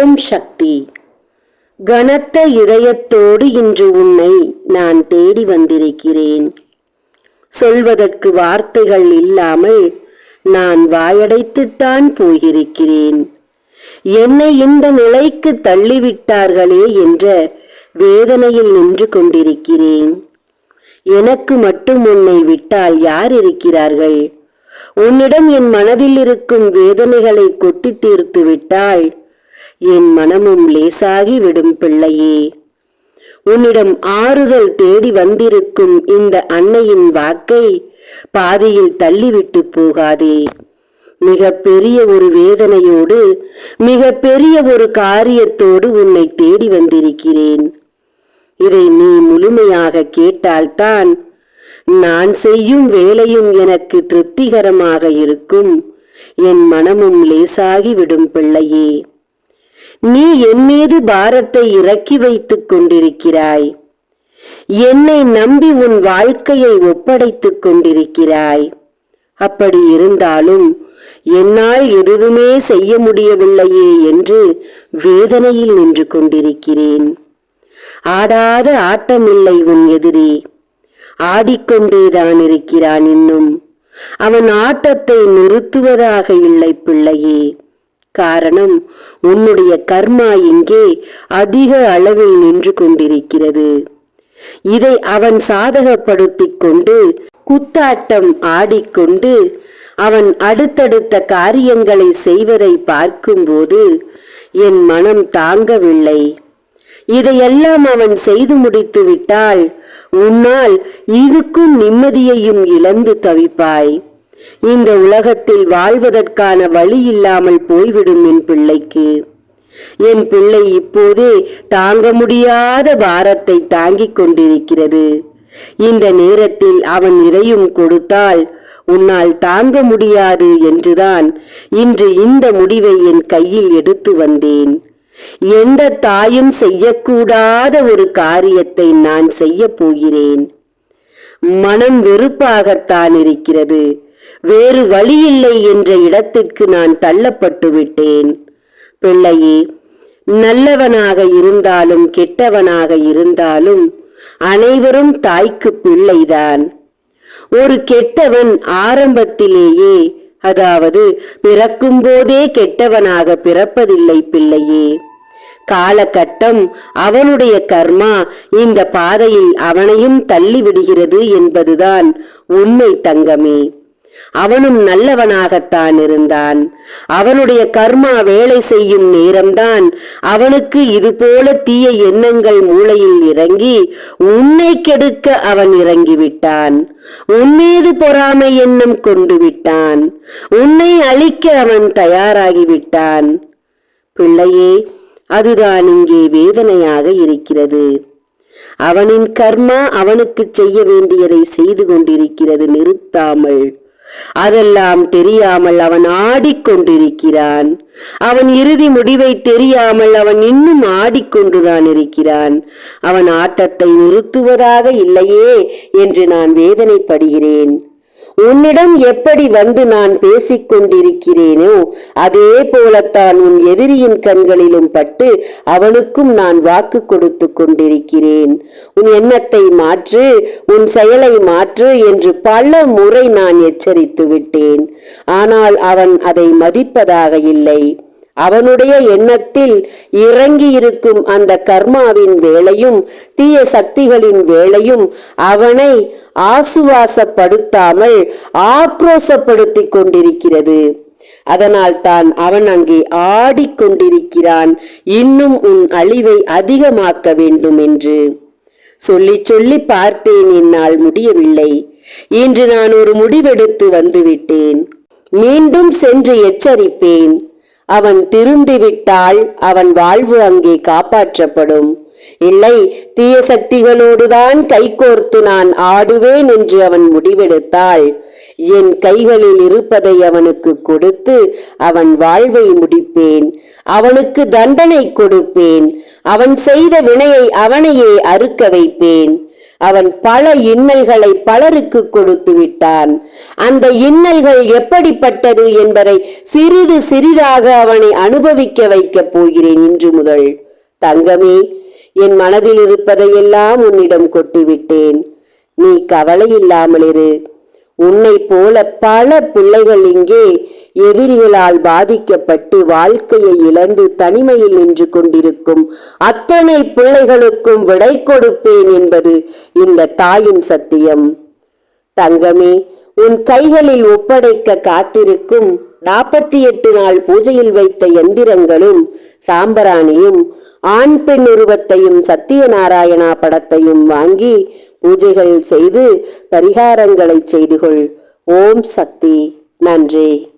ஓம் சக்தி. கனத்த இதயத்தோடு இன்று உன்னை நான் தேடி வந்திருக்கிறேன். சொல்வதற்கு வார்த்தைகள் இல்லாமல் நான் வாயடைத்துத்தான் போயிருக்கிறேன். என்னை இந்த நிலைக்கு தள்ளிவிட்டார்களே என்ற வேதனையில் நின்று கொண்டிருக்கிறேன். எனக்கு மட்டும் உன்னை விட்டால் யார் இருக்கிறார்கள்? உன்னிடம் என் மனதில் இருக்கும் வேதனைகளை கொட்டி தீர்த்து விட்டால் என் மனமும் லேசாகி விடும் பிள்ளையே. உன்னிடம் ஆறுதல் தேடி வந்திருக்கும் இந்த அன்னையின் வாக்கை பாதியில் தள்ளிவிட்டு போகாதே. மிக பெரிய ஒரு வேதனையோடு, மிக பெரிய ஒரு காரியத்தோடு உன்னை தேடி வந்திருக்கிறேன். இதை நீ முழுமையாக கேட்டால்தான் நான் செய்யும் வேலையும் எனக்கு திருப்திகரமாக இருக்கும். என் மனமும் லேசாகி விடும் பிள்ளையே. நீ என் மீது பாரத்தை இறக்கி வைத்துக் கொண்டிருக்கிறாய். என்னை நம்பி உன் வாழ்க்கையை ஒப்படைத்துக் கொண்டிருக்கிறாய். அப்படி இருந்தாலும் என்னால் எதுவுமே செய்ய முடியவில்லையே என்று வேதனையில் நின்று கொண்டிருக்கிறேன். ஆடாத ஆட்டமில்லை உன் எதிரே. ஆடிக்கொண்டேதான் இருக்கிறான். இன்னும் அவன் ஆட்டத்தை நிறுத்துவதாக இல்லை பிள்ளையே. காரணம், உன்னுடைய கர்மா இங்கே அதிக அளவில் நின்று கொண்டிருக்கிறது. இதை அவன் சாதகப்படுத்திக் கொண்டு குத்தாட்டம் ஆடிக்கொண்டு அவன் அடுத்தடுத்த காரியங்களை செய்வதை பார்க்கும்போது என் மனம் தாங்கவில்லை. இதையெல்லாம் அவன் செய்து முடித்து விட்டால் உன்னால் இருக்கும் நிம்மதியையும் இழந்து தவிப்பாய். இந்த உலகத்தில் வாழ்வதற்கான வழி இல்லாமல் போய்விடும் என் பிள்ளைக்கு. என் பிள்ளை இப்போதே தாங்க முடியாத பாரத்தை தாங்கிக் கொண்டிருக்கிறது. இந்த நேரத்தில் அவன் இதையும் கொடுத்தால் உன்னால் தாங்க முடியாது என்றுதான் இன்று இந்த முடிவை என் கையில் எடுத்து வந்தேன். எந்த தாயும் செய்யக்கூடாத ஒரு காரியத்தை நான் செய்ய போகிறேன். மனம் வெறுப்பாகத்தான் இருக்கிறது. வேறு வழியில்லை என்ற இடத்திற்கு நான் தள்ளப்பட்டு விட்டேன். பிள்ளையே, நல்லவனாக இருந்தாலும் கெட்டவனாக இருந்தாலும் அனைவரும் தாய்க்கு பிள்ளைதான். ஒரு கெட்டவன் ஆரம்பத்திலேயே, அதாவது பிறக்கும் போதே கெட்டவனாக பிறப்பதில்லை பிள்ளையே. காலகட்டம், அவனுடைய கர்மா இந்த பாதையில் அவனையும் தள்ளிவிடுகிறது என்பதுதான் உண்மை தங்கமே. அவனும் நல்லவனாகத்தான் இருந்தான். அவனுடைய கர்மா வேலை செய்யும் நேரம்தான் அவனுக்கு இதுபோல தீய எண்ணங்கள் மூளையில் இறங்கி உன்னை கெடுக்க அவன் இறங்கிவிட்டான். உன்மீது பொறாமை எண்ணம் கொண்டு விட்டான். உன்னை அழிக்க அவன் தயாராகிவிட்டான். பிள்ளையே, அதுதான் இங்கே வேதனையாக இருக்கிறது. அவனின் கர்மா அவனுக்கு செய்ய வேண்டியதை செய்து கொண்டிருக்கிறது நிறுத்தாமல். அதெல்லாம் தெரியாமல் அவன் ஆடிக்கொண்டிருக்கிறான். அவன் இறுதி முடிவை தெரியாமல் அவன் இன்னும் ஆடிக்கொண்டுதான் இருக்கிறான். அவன் ஆட்டத்தை நிறுத்துவதாக இல்லையே என்று நான் வேதனைப்படுகிறேன். உன்னிடம் எப்படி வந்து நான் பேசிக் கொண்டிருக்கிறேனோ அதே போலத்தான் உன் எதிரியின் கண்களிலும் பட்டு அவனுக்கும் நான் வாக்கு கொடுத்து கொண்டிருக்கிறேன். உன் எண்ணத்தை மாற்று, உன் செயலை மாற்று என்று பல முறை நான் எச்சரித்து விட்டேன். ஆனால் அவன் அதை மதிப்பதாக இல்லை. அவனுடைய எண்ணத்தில் இறங்கி இருக்கும் அந்த கர்மாவின் வேளையும் தீய சக்திகளின் வேளையும் அவனை ஆசுவாசப்படுத்தாமல் ஆக்ரோசப்படுத்திக் கொண்டிருக்கிறது. அதனால் தான் அவன் அங்கே ஆடிக்கொண்டிருக்கிறான், இன்னும் உன் அழிவை அதிகமாக்க வேண்டும் என்று. சொல்லி சொல்லி பார்த்தேன், என்னால் முடியவில்லை. இன்று நான் ஒரு முடிவெடுத்து வந்துவிட்டேன். மீண்டும் சென்று எச்சரிப்பேன். அவன் திருந்திவிட்டால் அவன் வாழ்வு அங்கே காப்பாற்றப்படும். இல்லை, தீய சக்திகளோடுதான் கைகோர்த்து நான் ஆடுவேன் என்று அவன் முடிவெடுத்தால் என் கைகளில் இருப்பதை அவனுக்கு கொடுத்து அவன் வாழ்வை முடிப்பேன். அவனுக்கு தண்டனை கொடுப்பேன். அவன் செய்த வினையை அவனையே அறுக்க வைப்பேன். அவன் பல இன்னல்களை பலருக்கு கொடுத்து விட்டான். அந்த இன்னல்கள் எப்படிப்பட்டது என்பதை சிறிது சிறிதாக அவனை அனுபவிக்க வைக்கப் போகிறேன் இன்று முதல். தங்கமே, என் மனதில் இருப்பதையெல்லாம் உன்னிடம் கொட்டிவிட்டேன். நீ கவலை இல்லாமல் இரு. உன்னை போல பல பிள்ளைகள் இங்கே எதிரிகளால் பாதிக்கப்பட்டு வாழ்க்கையை இழந்து தனிமையில் நின்று கொண்டிருக்கும் அத்தனை பிள்ளைகளுக்கும் விடை கொடுப்பேன் என்பது இந்த தாயின் சத்தியம். தங்கமே, உன் கைகளில் ஒப்படைக்க காத்திருக்கும் 48 நாள் பூஜையில் வைத்த எந்திரங்களும் சாம்பராணியும் ஆண் பெண் உருவத்தையும் சத்தியநாராயணா படத்தையும் வாங்கி பூஜைகள் செய்து பரிகாரங்களை செய்து கொள். ஓம் சக்தி. நன்றி.